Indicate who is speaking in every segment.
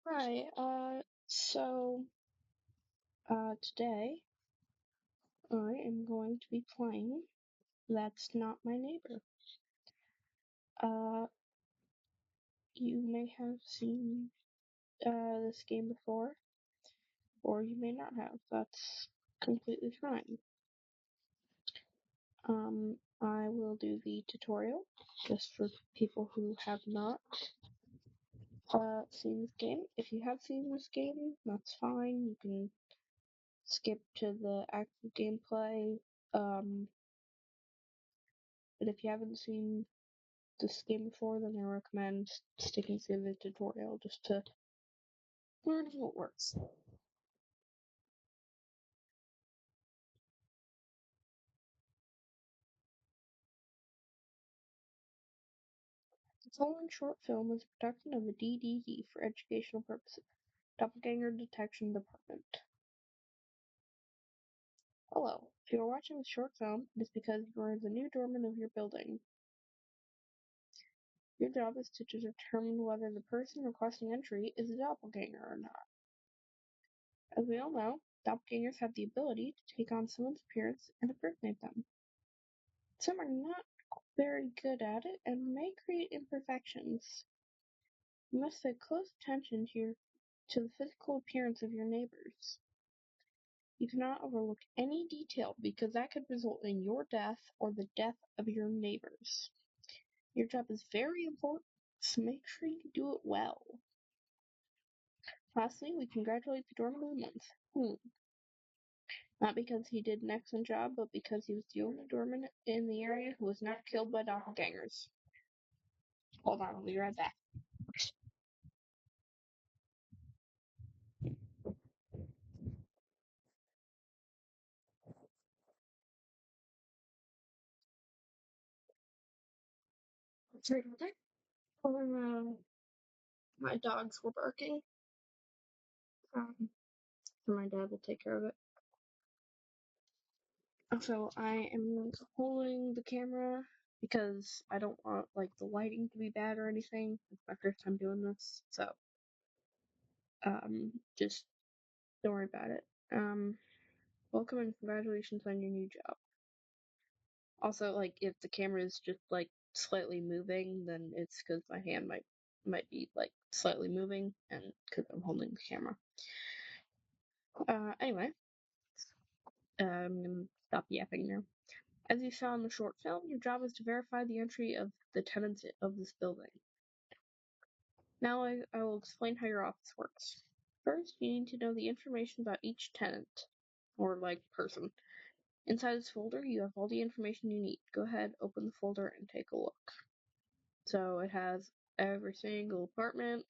Speaker 1: Hi, today I am going to be playing That's Not My Neighbor. Uh, you may have seen, this game before, or you may not have. That's completely fine. I will do the tutorial, just for people who have not, seen this game. If you have seen this game, that's fine. You can skip to the actual gameplay, but if you haven't seen this game before, then I recommend sticking through the tutorial just to learn how it works. The following short film is a production of the DDD for educational purposes. Doppelganger Detection Department. Hello. If you are watching this short film, it is because you are the new doorman of your building. Your job is to determine whether the person requesting entry is a doppelganger or not. As we all know, doppelgangers have the ability to take on someone's appearance and impersonate them. Some are not very good at it and may create imperfections. You must pay close attention to the physical appearance of your neighbors. You cannot overlook any detail because that could result in your death or the death of your neighbors. Your job is very important, so make sure you do it well. Lastly, we congratulate the doorman of the month. Not because he did an excellent job, but because he was the only doorman in the area who was not killed by doppelgangers. Hold on, I'll be right back. Sorry about that. My dogs were barking. Um, and my dad will take care of it. So I am holding the camera because I don't want like the lighting to be bad or anything. It's my first time doing this, so just don't worry about it. Welcome and congratulations on your new job. Also, like if the camera is just like slightly moving, then it's because my hand might be like slightly moving, and because I'm holding the camera. Anyway, I'm gonna stop yapping now. As you saw in the short film, your job is to verify the entry of the tenants of this building. Now I will explain how your office works. First, you need to know the information about each tenant, or like person. Inside this folder, you have all the information you need. Go ahead, open the folder, and take a look. So it has every single apartment,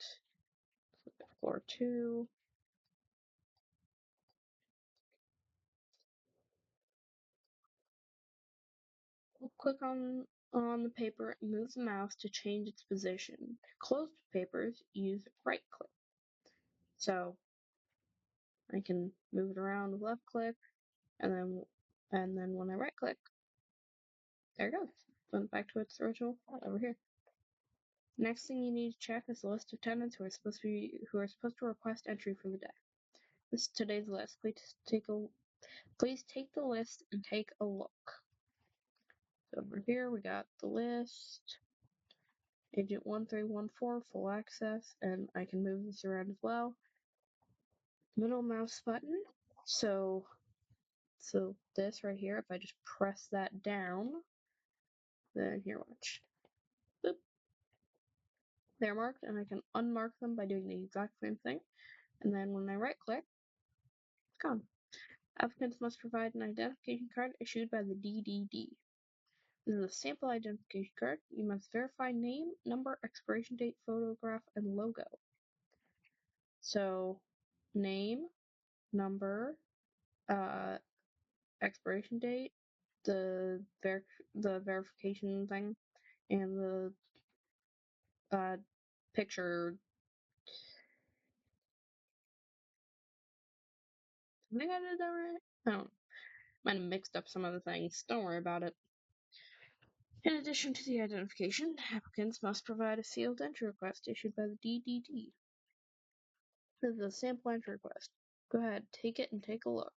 Speaker 1: floor 2. Click on the paper and move the mouse to change its position. Closed papers use right click. So I can move it around with left click, and then when I right click, there it goes. Went back to its original over here. Next thing you need to check is the list of tenants who are supposed to request entry for the day. This is today's list. Please take the list and take a look. So over here we got the list. Agent 1314, full access, and I can move this around as well. Middle mouse button. So this right here, if I just press that down, then here watch. Boop. They're marked, and I can unmark them by doing the exact same thing. And then when I right click, it's gone. Applicants must provide an identification card issued by the DDD. This is a sample identification card. You must verify name, number, expiration date, photograph, and logo. So, name, number, expiration date, the verification thing, and the picture. I think I did that right. I don't know. Might have mixed up some other things. Don't worry about it. In addition to the identification, applicants must provide a sealed entry request issued by the DDD. This is a sample entry request. Go ahead, take it and take a look.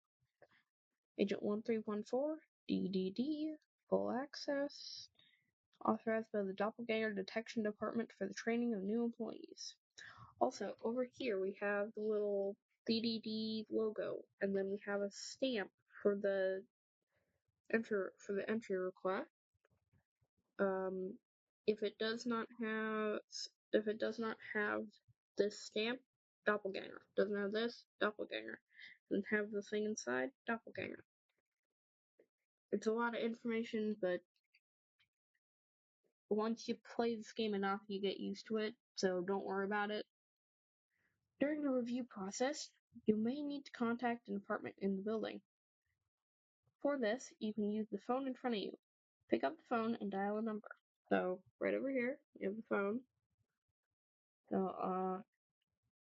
Speaker 1: Agent 1314, DDD, full access, authorized by the Doppelganger Detection Department for the training of new employees. Also, over here we have the little DDD logo, and then we have a stamp for the entry request. If it does not have this stamp, doppelganger. Doesn't have this, doppelganger. Doesn't have the thing inside, doppelganger. It's a lot of information, but once you play this game enough, you get used to it, so don't worry about it. During the review process, you may need to contact an department in the building. For this, you can use the phone in front of you. Pick up the phone and dial a number. So, right over here, you have the phone.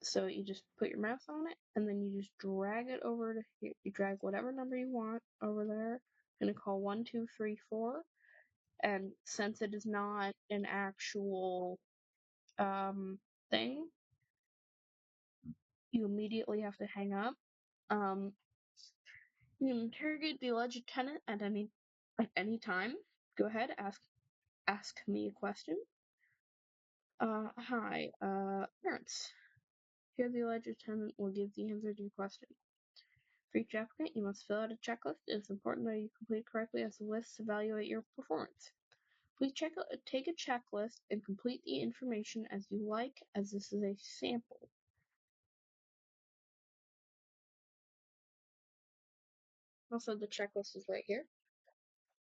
Speaker 1: So you just put your mouse on it, and then you just drag it over to here. You drag whatever number you want over there. I'm gonna call 1234, and since it is not an actual thing, you immediately have to hang up. You can interrogate the alleged tenant at any time. Go ahead, ask me a question. Hi, parents. Here the alleged tenant will give the answer to your question. For each applicant, you must fill out a checklist. It is important that you complete correctly as the lists evaluate your performance. Please take a checklist and complete the information as you like, as this is a sample. Also, the checklist is right here.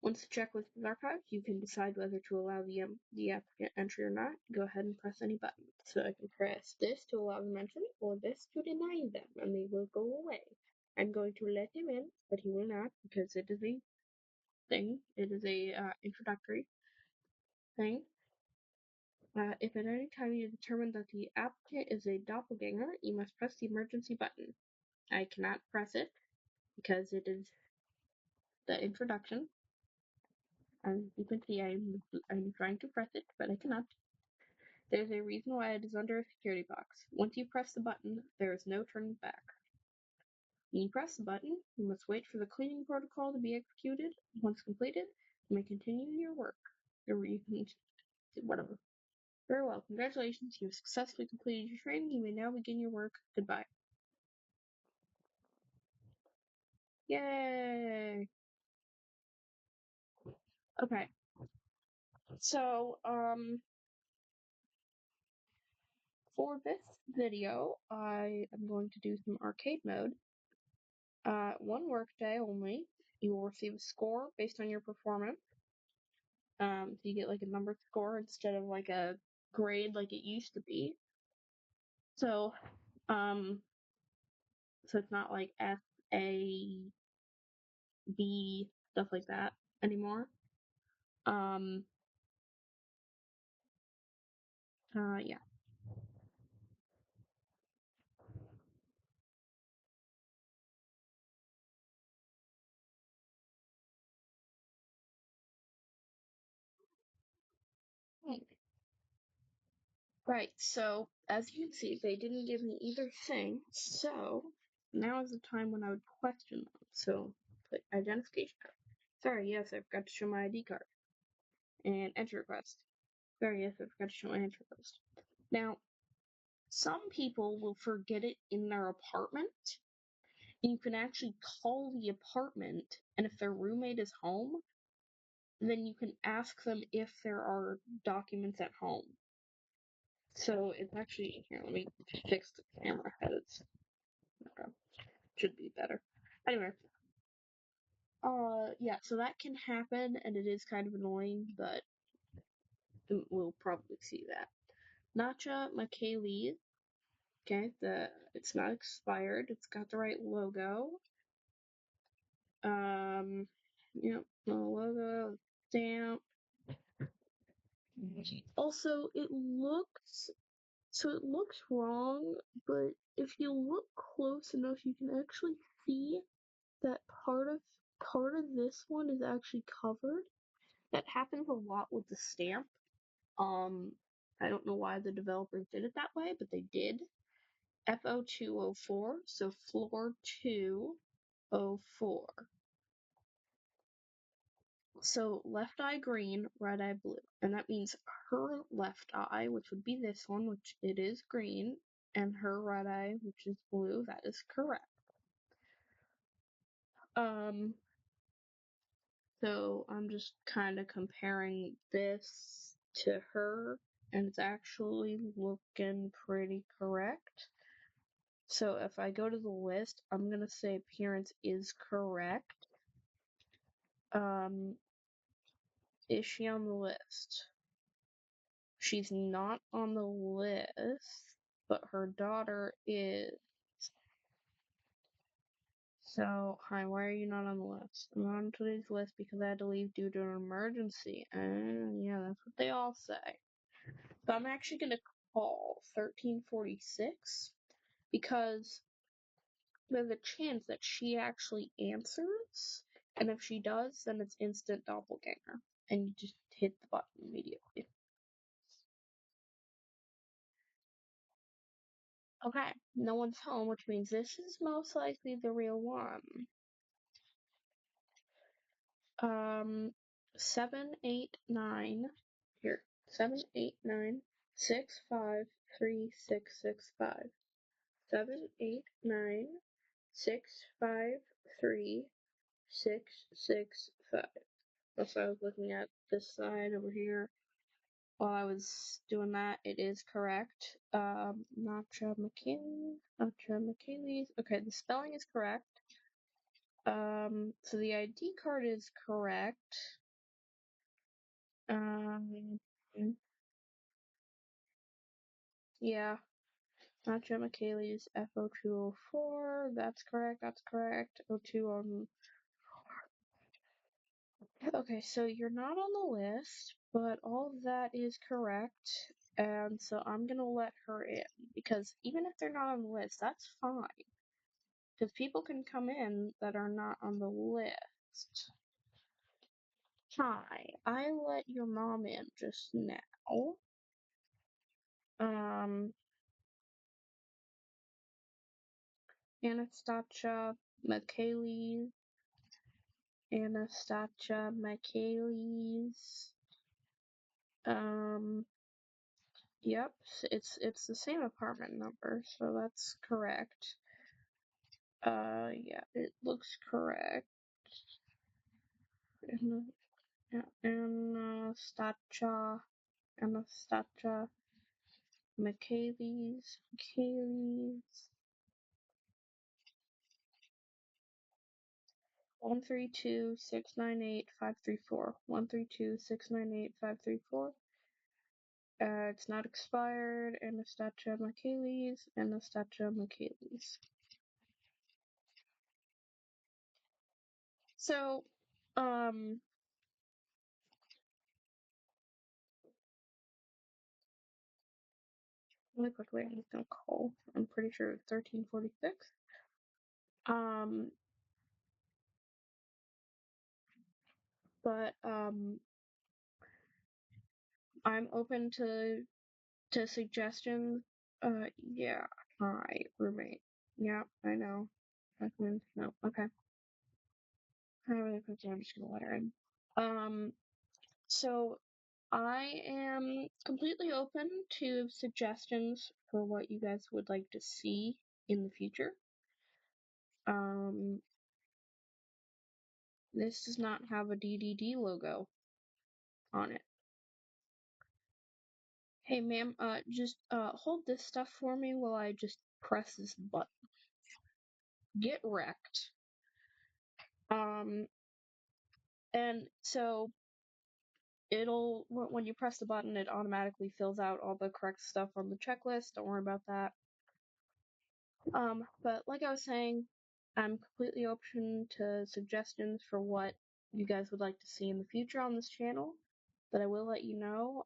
Speaker 1: Once the checklist is archived, you can decide whether to allow the applicant entry or not. Go ahead and press any button. So I can press this to allow them entry, or this to deny them, and they will go away. I'm going to let him in, but he will not, because it is a thing. It is a introductory thing. If at any time you determine that the applicant is a doppelganger, you must press the emergency button. I cannot press it because it is the introduction. As you can see, I'm trying to press it, but I cannot. There's a reason why it is under a security box. Once you press the button, there is no turning back. When you press the button, you must wait for the cleaning protocol to be executed. Once completed, you may continue your work. Or you can whatever. Very well. Congratulations, you have successfully completed your training. You may now begin your work. Goodbye. Yay! Okay. So, for this video, I am going to do some arcade mode. One workday only. You will receive a score based on your performance. So you get like a numbered score instead of like a grade like it used to be. So, so it's not like F, A, B, stuff like that anymore. Yeah. Right, so as you can see, they didn't give me either thing, so now is the time when I would question them. So, put identification card. Sorry, yes, I forgot to show my ID card. And entry request. Sorry, yes, I forgot to show my entry request. Now, some people will forget it in their apartment, and you can actually call the apartment, and if their roommate is home, then you can ask them if there are documents at home. So it's actually here. Let me fix the camera head. It's okay. Should be better. Anyway, yeah. So that can happen, and it is kind of annoying, but we'll probably see that. Nacha McKaylee. Okay, it's not expired. It's got the right logo. Yep, the logo, stamp. Also, it looks wrong, but if you look close enough, you can actually see that part of this one is actually covered. That happens a lot with the stamp. I don't know why the developers did it that way, but they did. FO204, so floor 204. So left eye green, right eye blue. And that means her left eye, which would be this one, which it is green, and her right eye, which is blue, that is correct. So I'm just kind of comparing this to her, and it's actually looking pretty correct. So if I go to the list, I'm gonna say appearance is correct. Is she on the list? She's not on the list, but her daughter is. So, hi, why are you not on the list? I'm not on today's list because I had to leave due to an emergency. And yeah, that's what they all say. So I'm actually gonna call 1346 because there's a chance that she actually answers, and if she does, then it's instant doppelganger, and you just hit the button immediately. Okay, no one's home, which means this is most likely the real one. 789, here, 789-653-665. 789-653-665. That's what I was looking at this side over here. While I was doing that, it is correct. Nacha McKaylee's. Okay, the spelling is correct. So the ID card is correct. Yeah, Nacha McKaylee's FO204. That's correct. That's correct. O2 on. Okay, so you're not on the list, but all of that is correct. And so I'm gonna let her in because even if they're not on the list, that's fine. Because people can come in that are not on the list. Hi, I let your mom in just now. Anastasia McKaylee. Anastasia McKaylee's. Yep, it's the same apartment number, so that's correct. Yeah, it looks correct. Anastasia McKaylee's. 132-698-534. 132-698-534. It's not expired. Anastasia McKaylee's. Anastasia McKaylee's. So, really quickly, I'm just gonna call. I'm pretty sure it's 1346. But I'm open to suggestions. Yeah. Hi, roommate. Yeah, I know. Recommend. No. Okay. Hi, really quickly, I'm just gonna let her in. So I am completely open to suggestions for what you guys would like to see in the future. This does not have a DDD logo on it. Hey, ma'am, just hold this stuff for me while I just press this button. Get wrecked. And so it'll, when you press the button, it automatically fills out all the correct stuff on the checklist. Don't worry about that. But like I was saying, I'm completely open to suggestions for what you guys would like to see in the future on this channel. But I will let you know,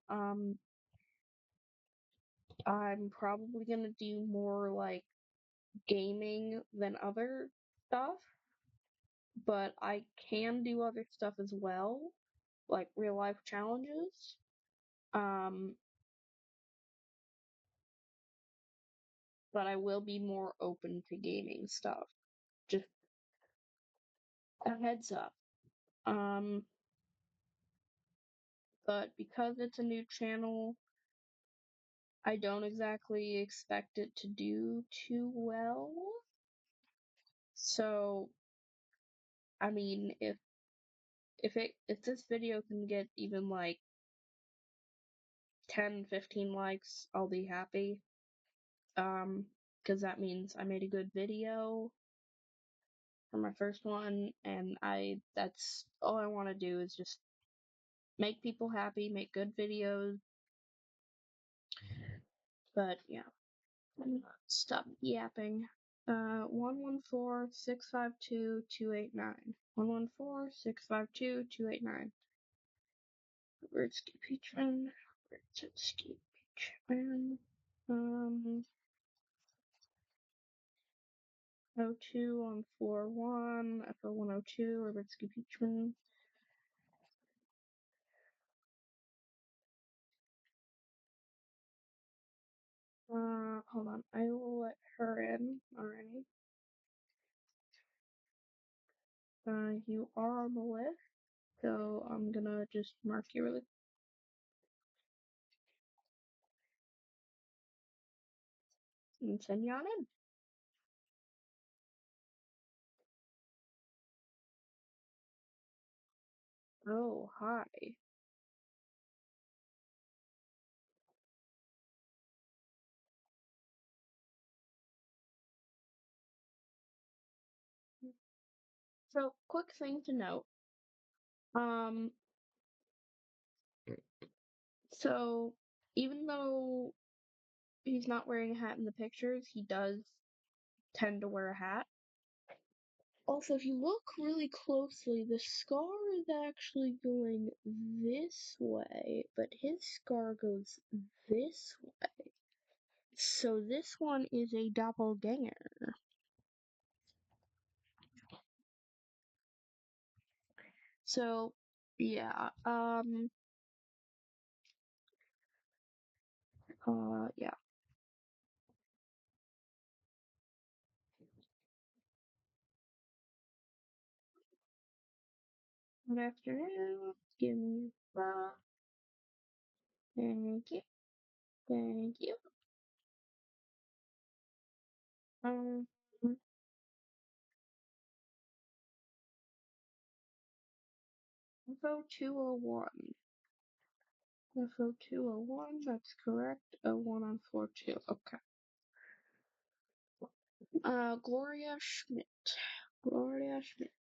Speaker 1: I'm probably gonna do more like gaming than other stuff. But I can do other stuff as well, like real life challenges. but I will be more open to gaming stuff. Just a heads up. Um, but because it's a new channel, I don't exactly expect it to do too well. So, I mean, if this video can get even like 10, 15 likes, I'll be happy. Because that means I made a good video for my first one, and that's all I want to do is just make people happy, make good videos. But yeah, stop yapping. 114-652-289. 114-652-289. Ritzy Peachman. Ritzy Peachman. Um, O2 on floor 1, FO102, Ritzy Peachman. Hold on. I will let her in already. You are on the list, so I'm gonna just mark you really and send you on in. Oh, hi. So, quick thing to note. Um, so even though he's not wearing a hat in the pictures, he does tend to wear a hat. Also, if you look really closely, the scar is actually going this way, but his scar goes this way. So this one is a doppelganger. So, yeah, yeah. Good afternoon. Give me five. Thank you. Thank you. Um, info 201. Info 201, that's correct. 01 on floor 2. Okay. Gloria Schmidt. Gloria Schmidt.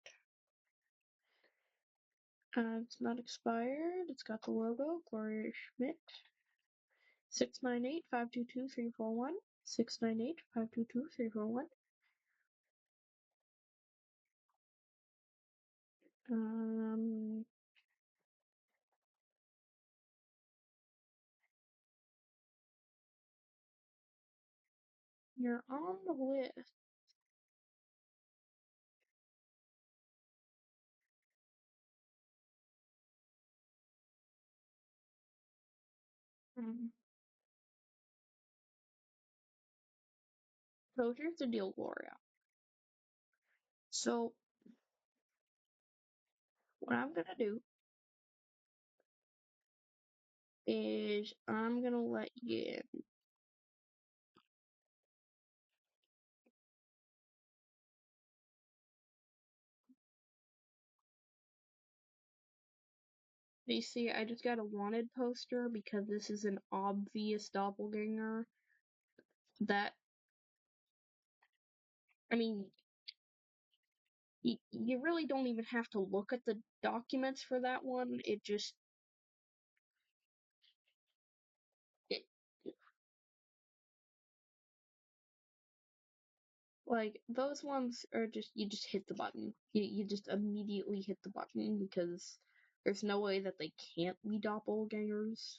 Speaker 1: It's not expired. It's got the logo. Gloria Schmidt. 698-522-341. 698-522-341. Um, you're on the list. Um, so here's the deal, Gloria. So what I'm gonna do is I'm gonna let you in. You see, I just got a wanted poster because this is an obvious doppelganger. That, I mean, you really don't even have to look at the documents for that one. It just, it, like, those ones are just, you just hit the button. You just immediately hit the button because there's no way that they can't be doppelgangers.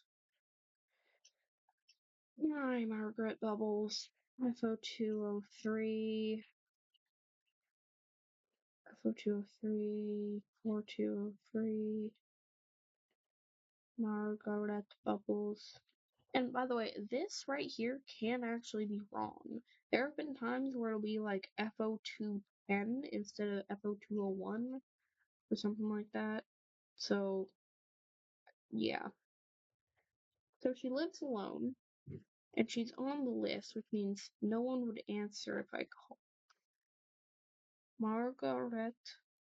Speaker 1: Hi, Margaret Bubbles. FO203. FO203. 4203. Margaret Bubbles. And by the way, this right here can actually be wrong. There have been times where it'll be like FO210 instead of FO201 or something like that. So, yeah. So she lives alone, and she's on the list, which means no one would answer if I call Margaret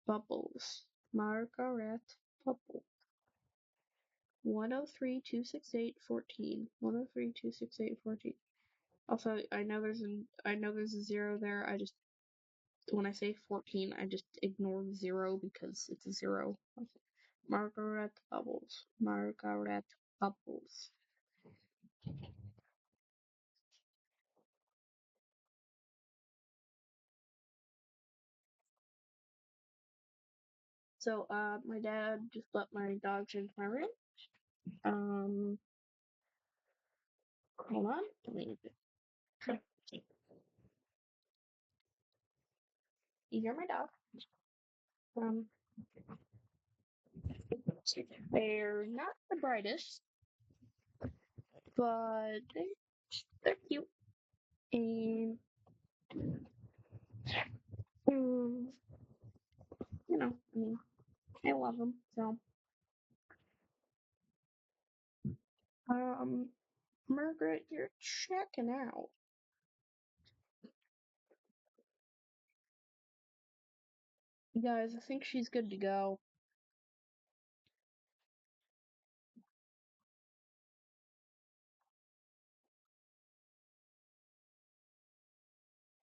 Speaker 1: Bubbles. Margaret Bubbles. 103-268-14. 103-268-14. Also, I know there's a zero there. I just when I say 14, I just ignore the zero because it's a zero. Margaret Bubbles. Margaret Bubbles. So, my dad just let my dogs into my room. Um, hold on. You hear my dog? Um, they're not the brightest, but they're cute. And, um, I mean, I love them. So, um, Margaret, you're checking out. You guys, I think she's good to go.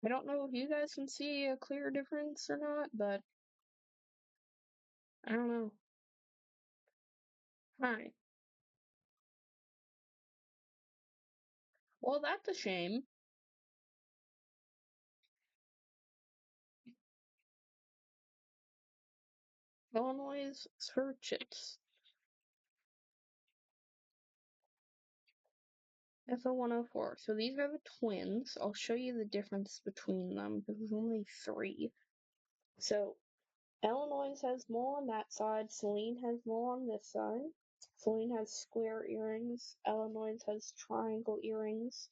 Speaker 1: I don't know if you guys can see a clear difference or not, but I don't know. Hi. Well, that's a shame. Illinois Churches. FO104. So these are the twins. I'll show you the difference between them because there's only three. So Illinois has more on that side. Celine has more on this side. Celine has square earrings. Illinois has triangle earrings.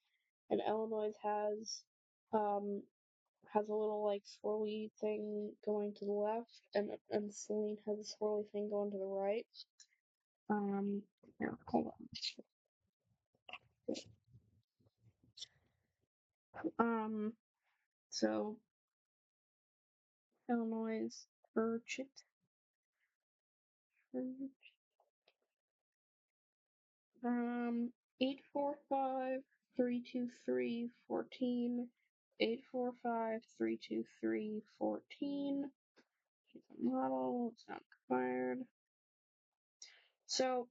Speaker 1: And Illinois um has a little like swirly thing going to the left, and Celine has a swirly thing going to the right. Here, hold on. So Illinois Urchin. 845-323-14. 845-323-14. Model, it's not required. So,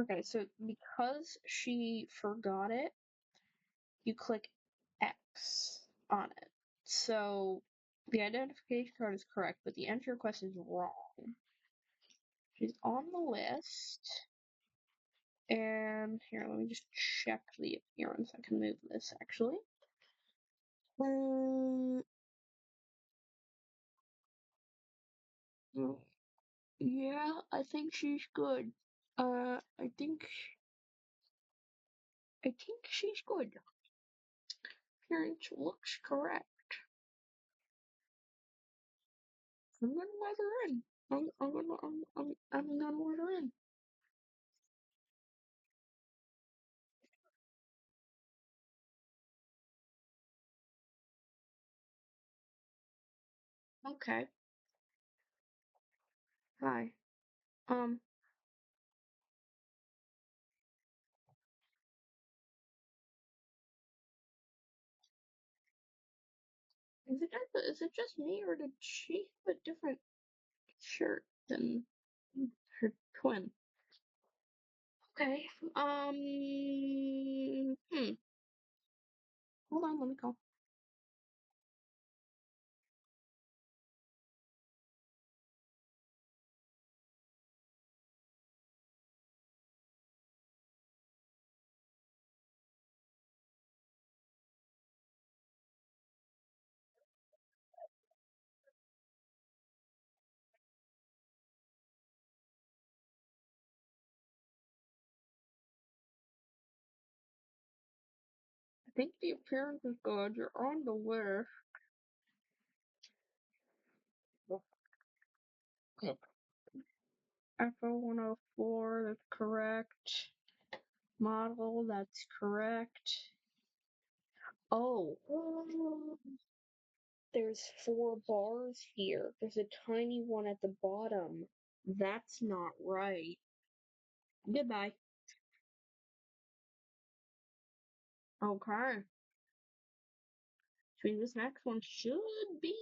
Speaker 1: okay, so because she forgot it, you click X on it. So, the identification card is correct, but the entry request is wrong. She's on the list. And here, let me just check the appearance. I can move this actually. Yeah, I think she's good. I think she's good. Appearance looks correct. I'm gonna let her in. I'm gonna let her in. Okay. Hi. Um, is it just me or did she have a different shirt than her twin? Okay. Hold on, let me call. think the appearance is good. You're on the list. FO104, that's correct. Model, that's correct. Oh, there's 4 bars here. There's a tiny one at the bottom. That's not right. Goodbye. Okay. So this next one should be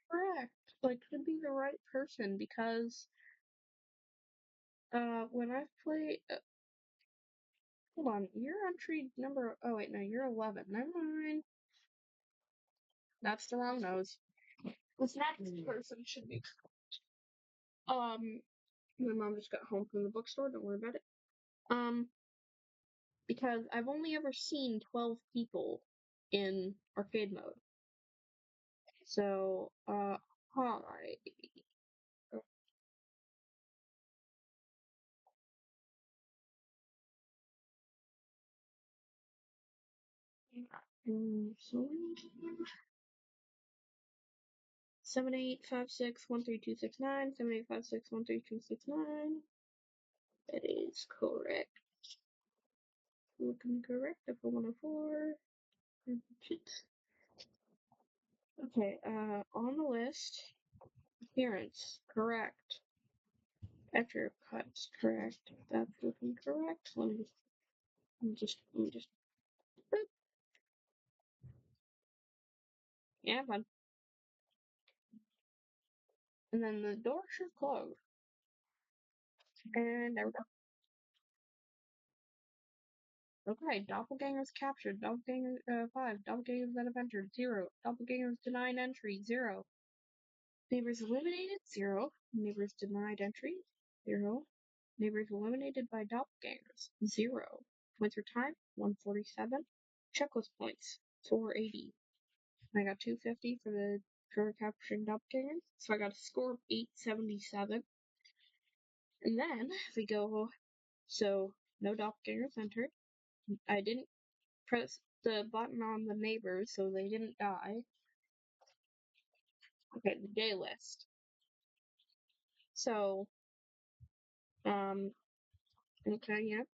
Speaker 1: correct. Like, should be the right person because, when I play, hold on, your entry number, oh wait, no, you're 11. Never mind. That's the wrong nose. This next person should be, my mom just got home from the bookstore, don't worry about it. Because I've only ever seen 12 people in arcade mode. So, hi. 785613269, 785613269. That is correct. Looking correct. F104. Okay, on the list, appearance, correct. After cuts, correct. That's looking correct. Let me just, boop. Yeah, fun. And then the door should close. And there we go. Okay, doppelgangers captured. Doppelganger 5. Doppelgangers that have entered 0. Doppelgangers denied entry 0. Neighbors eliminated 0. Neighbors denied entry 0. Neighbors eliminated by doppelgangers 0. Points for time 147. Checklist points 480. I got 250 for capturing doppelgangers, so I got a score of 877. And then if we go, so no doppelgangers entered. I didn't press the button on the neighbors, so they didn't die. Okay, the day list. So, okay, yep,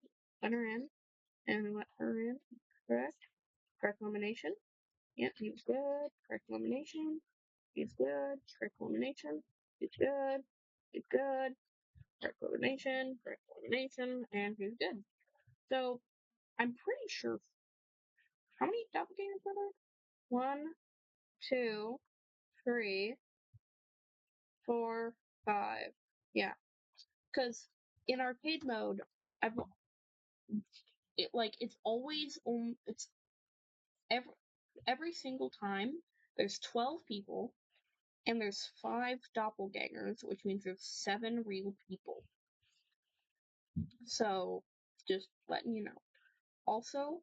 Speaker 1: let her in, and let her in, correct? Correct elimination. Yep, he was good. Correct elimination. He's good. Correct elimination. He's good. He's good. Correct elimination. Correct elimination, and he's good. So, I'm pretty sure. How many doppelgangers are there? 1, 2, 3, 4, 5. Yeah, because in arcade mode, I've it's always on. It's every single time. There's 12 people, and there's 5 doppelgangers, which means there's 7 real people. So, just letting you know. Also,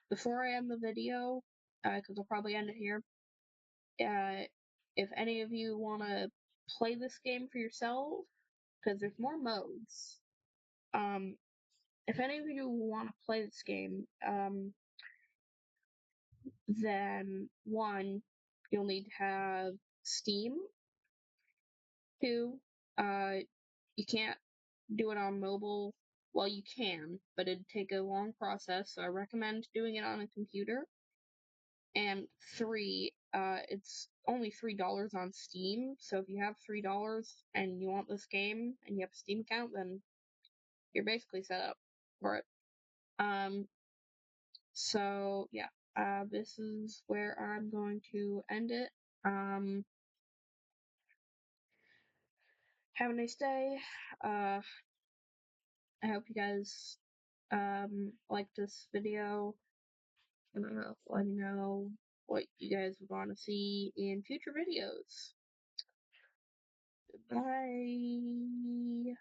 Speaker 1: before I end the video, because I'll probably end it here, if any of you want to play this game for yourself, because there's more modes, if any of you want to play this game, then 1, you'll need to have Steam. 2, you can't do it on mobile. Well, you can, but it'd take a long process, so I recommend doing it on a computer. And 3, it's only $3 on Steam, so if you have $3 and you want this game and you have a Steam account, then you're basically set up for it. So yeah, this is where I'm going to end it. Have a nice day. I hope you guys liked this video. Let me know what you guys would want to see in future videos. Bye.